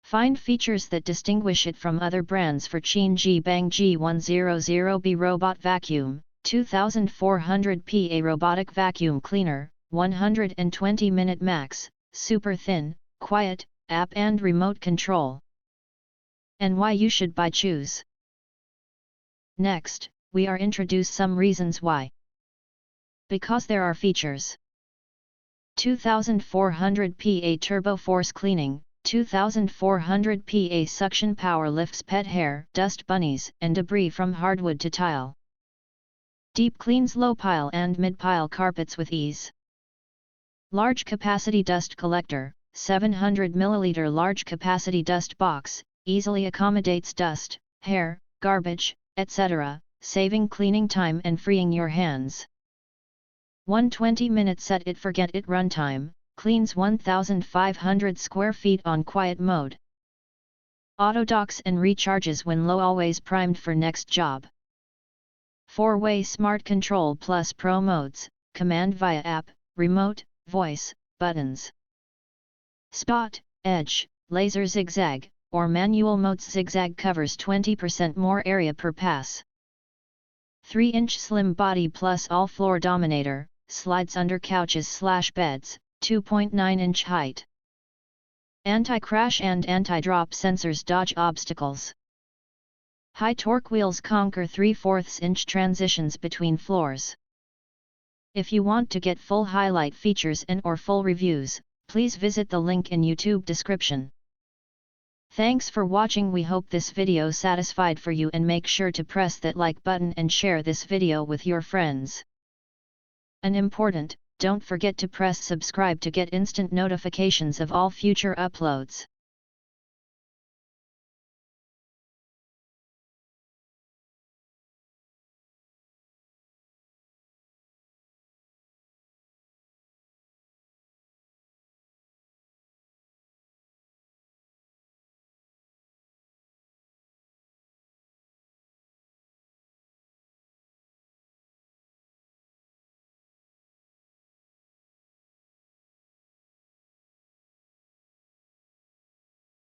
Find features that distinguish it from other brands for QiNJiEBANG G100B Robot Vacuum, 2400 PA Robotic Vacuum Cleaner, 120 minute max, super thin, quiet, app and remote control. And why you should buy choose. Next, we are introduce some reasons why. Because there are features. 2400 PA Turbo Force Cleaning, 2400 PA Suction Power lifts pet hair, dust bunnies and debris from hardwood to tile. Deep cleans low pile and mid pile carpets with ease. Large capacity dust collector, 700 ml large capacity dust box, easily accommodates dust, hair, garbage, etc., saving cleaning time and freeing your hands. 120-minute set it forget it runtime, cleans 1,500 square feet on quiet mode. Auto docks and recharges when low, always primed for next job. 4-way smart control plus pro modes, command via app, remote, voice, buttons. Spot, edge, laser zigzag, or manual modes zigzag covers 20% more area per pass. 3-inch slim body plus all floor dominator, slides under couches/beds, 2.9-inch height. Anti-crash and anti-drop sensors dodge obstacles. High torque wheels conquer 3/4-inch transitions between floors. If you want to get full highlight features and or full reviews, please visit the link in YouTube description. Thanks for watching. We hope this video satisfied for you and make sure to press that like button and share this video with your friends. And important, don't forget to press subscribe to get instant notifications of all future uploads.